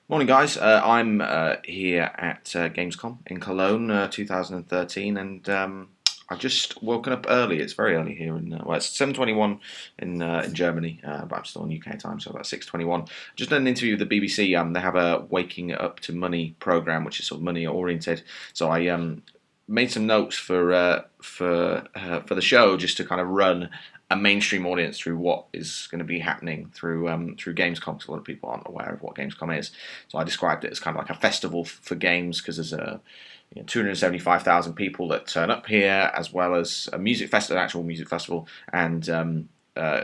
Morning, guys. I'm here at Gamescom in Cologne, 2013, and I've just woken up early. It's very early here, well, it's 7:21 in Germany, but I'm still on UK time, so about 6:21. Just done an interview with the BBC. They have a Waking Up to Money program, which is sort of money oriented. So I made some notes for the show, just to kind of run a mainstream audience through what is going to be happening through Gamescom, because a lot of people aren't aware of what Gamescom is. So I described it as kind of like a festival for games, because there's 275,000 people that turn up here, as well as a music festival, an actual music festival, and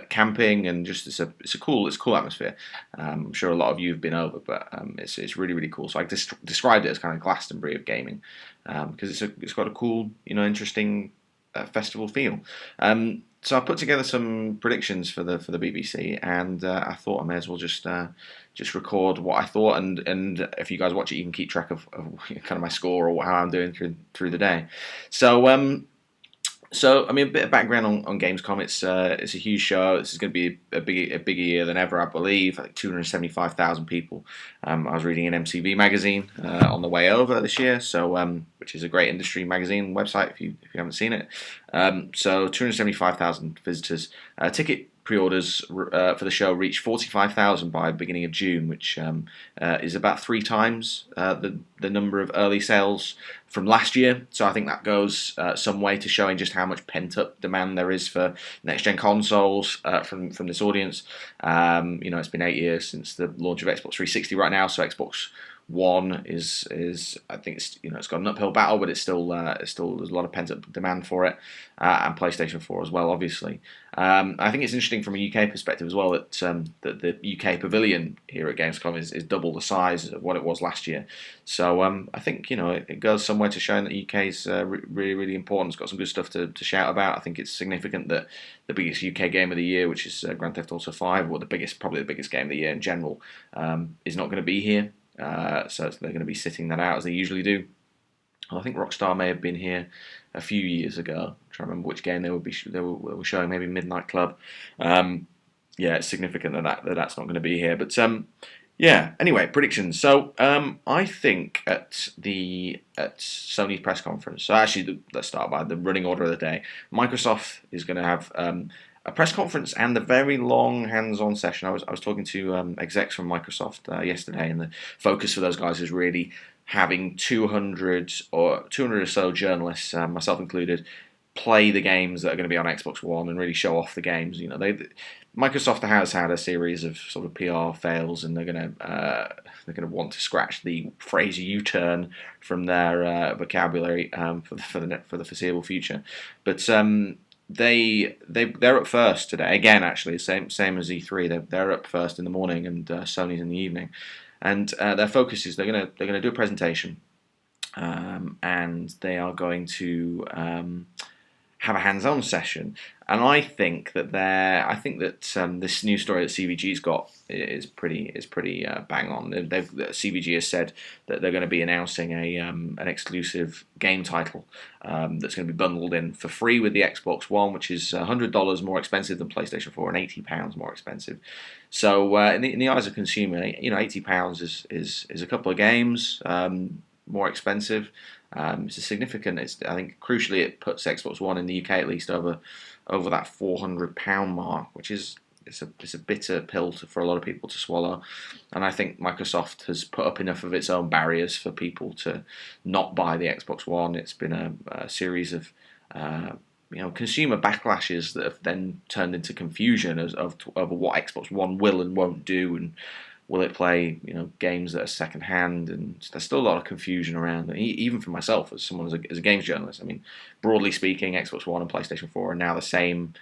camping, and just it's a cool atmosphere. I'm sure a lot of you have been over, but it's really really cool. So I described it as kind of Glastonbury of gaming, because it's got a cool, interesting festival feel. So I put together some predictions for the BBC, and I thought I may as well just record what I thought, and if you guys watch it, you can keep track of kind of my score or how I'm doing through the day. So I mean, a bit of background on Gamescom. It's a huge show. This is going to be a bigger year than ever, I believe. Like 275,000 people. I was reading an MCV magazine on the way over this year, so which is a great industry magazine website if you haven't seen it. So 275,000 visitors. Ticket pre-orders for the show reached 45,000 by the beginning of June, which is about 3 times the number of early sales from last year. So I think that goes some way to showing just how much pent-up demand there is for next-gen consoles from this audience. It's been 8 years since the launch of Xbox 360 right now, so Xbox One is I think it's got an uphill battle, but it's still there's a lot of pent up demand for it, and PlayStation 4 as well, obviously. I think it's interesting from a UK perspective as well that the UK pavilion here at Gamescom is double the size of what it was last year. So I think it goes somewhere to showing that UK is really really important. It's got some good stuff to shout about. I think it's significant that the biggest UK game of the year, which is Grand Theft Auto 5, or probably the biggest game of the year in general, is not going to be here. So they're going to be sitting that out as they usually do. Well, I think Rockstar may have been here a few years ago. I'm trying to remember which game they were showing, maybe Midnight Club. It's significant that's not going to be here. But anyway, predictions. So I think at Sony's press conference. So actually, let's start by the running order of the day. Microsoft is going to have a press conference and a very long hands-on session. I was talking to execs from Microsoft yesterday, and the focus for those guys is really having 200 or so journalists, myself included, play the games that are going to be on Xbox One and really show off the games. Microsoft has had a series of sort of PR fails, and they're going to want to scratch the phrase "U-turn" from their vocabulary for the foreseeable future, but. They're up first today again. Actually, same as E3. They're up first in the morning, and Sony's in the evening. And their focus is they're gonna do a presentation, and they are going to have a hands-on session. And I think that this new story that CVG's got is pretty bang on. CVG has said that they're going to be announcing an exclusive game title that's going to be bundled in for free with the Xbox One, which is $100 more expensive than PlayStation 4 and £80 more expensive. So in the eyes of consumer, £80 is a couple of games more expensive. It's a significant. I think crucially it puts Xbox One in the UK at least over that £400 mark, which is it's a bitter pill for a lot of people to swallow. And I think Microsoft has put up enough of its own barriers for people to not buy the Xbox One. It's been a series of consumer backlashes that have then turned into confusion over what Xbox One will and won't do, and will it play games that are second hand, and there's still a lot of confusion around. And even for myself as someone as a games journalist, I mean, broadly speaking, Xbox One and PlayStation 4 are now the same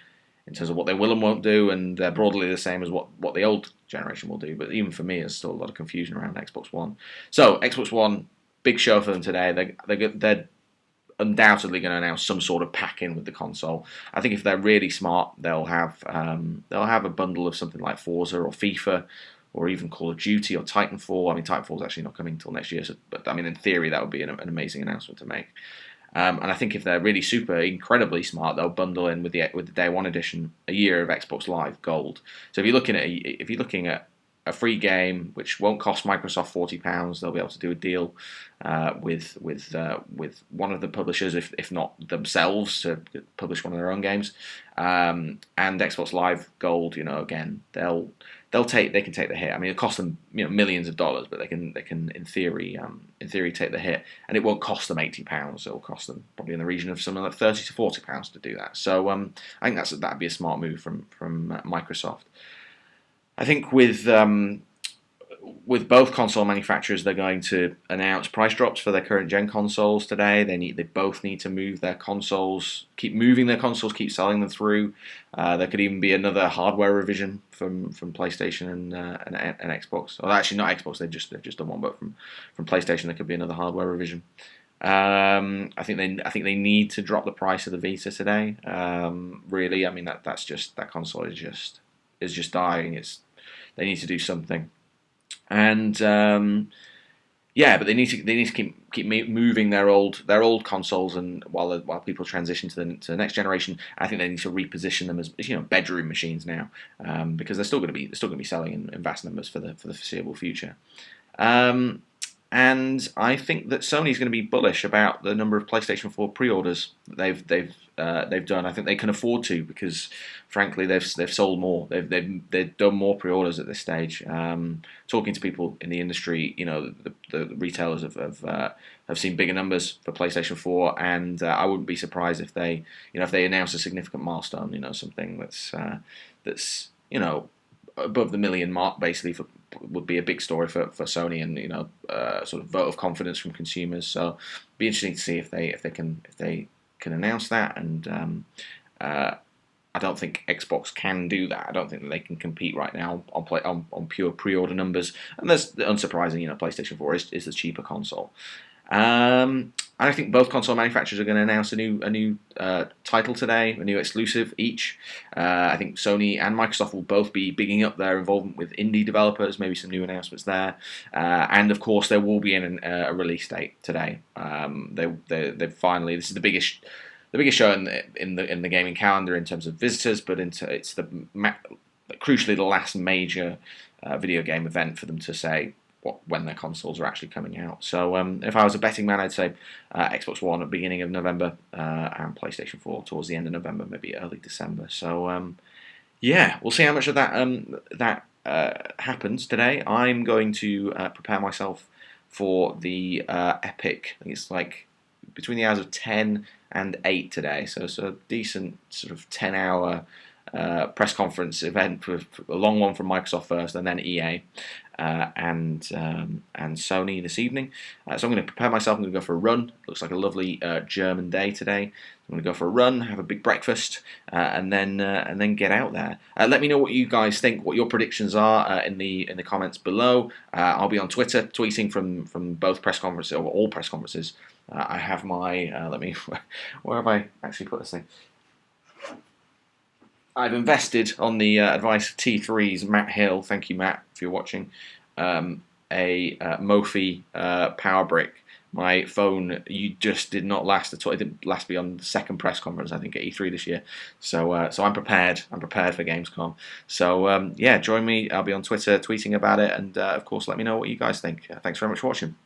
in terms of what they will and won't do, and they're broadly the same as what the old generation will do. But even for me, there's still a lot of confusion around Xbox One. So Xbox One, big show for them today. They're undoubtedly going to announce some sort of pack-in with the console. I think if they're really smart, they'll have a bundle of something like Forza or FIFA, or even Call of Duty or Titanfall. I mean, Titanfall's actually not coming until next year, but I mean, in theory, that would be an amazing announcement to make. And I think if they're really incredibly smart, they'll bundle in with the Day One edition a year of Xbox Live Gold. So if you're looking at a free game which won't cost Microsoft £40. They'll be able to do a deal with one of the publishers, if not themselves, to publish one of their own games. And Xbox Live Gold, again, they can take the hit. I mean, it costs them millions of dollars, but they can in theory take the hit, and it won't cost them £80. It will cost them probably in the region of something like £30 to £40 to do that. So I think that'd be a smart move from Microsoft. I think with both console manufacturers, they're going to announce price drops for their current gen consoles today. They both need to move their consoles, keep moving their consoles, keep selling them through. There could even be another hardware revision from PlayStation and Xbox. Or actually, not Xbox. They've just done one, but from PlayStation, there could be another hardware revision. I think they need to drop the price of the Vita today. Really, I mean that console is just dying. They need to do something. And but they need to keep moving their old consoles, and while people transition to the next generation, I think they need to reposition them as bedroom machines now, because they're still going to be selling in vast numbers for the foreseeable future. And I think that Sony's going to be bullish about the number of PlayStation 4 pre-orders that they've done. I think they can afford to, because frankly they've sold more. They've done more pre-orders at this stage. Talking to people in the industry, the retailers have seen bigger numbers for PlayStation 4, and I wouldn't be surprised if they announce a significant milestone. Something that's above the million mark, basically, would be a big story for Sony, and sort of vote of confidence from consumers. So it'd be interesting to see if they can announce that. And I don't think Xbox can do that. I don't think that they can compete right now on pure pre-order numbers. And that's unsurprising. PlayStation 4 is the cheaper console. And I think both console manufacturers are going to announce a new title today, a new exclusive each. I think Sony and Microsoft will both be bigging up their involvement with indie developers, maybe some new announcements there. And of course, there will be a release date today. They finally, this is the biggest show in the gaming calendar in terms of visitors, but it's crucially the last major video game event for them to say when their consoles are actually coming out. So if I was a betting man, I'd say Xbox One at the beginning of November, and PlayStation 4 towards the end of November, maybe early December. So we'll see how much of that happens today. I'm going to prepare myself for the Epic. I think it's like between the hours of 10 and 8 today. So it's a decent sort of 10-hour press conference event, with a long one from Microsoft first, and then EA and Sony this evening. So I'm going to prepare myself. I'm going to go for a run. Looks like a lovely German day today. I'm going to go for a run, have a big breakfast, and then get out there. Let me know what you guys think, what your predictions are in the comments below. I'll be on Twitter tweeting from both press conferences, or all press conferences. I have my where have I actually put this thing? I've invested, on the advice of T3's Matt Hill, thank you Matt if you're watching, a Mophie power brick. My phone just did not last at all. It didn't last beyond the second press conference, I think, at E3 this year. So I'm prepared. I'm prepared for Gamescom. So join me. I'll be on Twitter tweeting about it, and of course let me know what you guys think. Thanks very much for watching.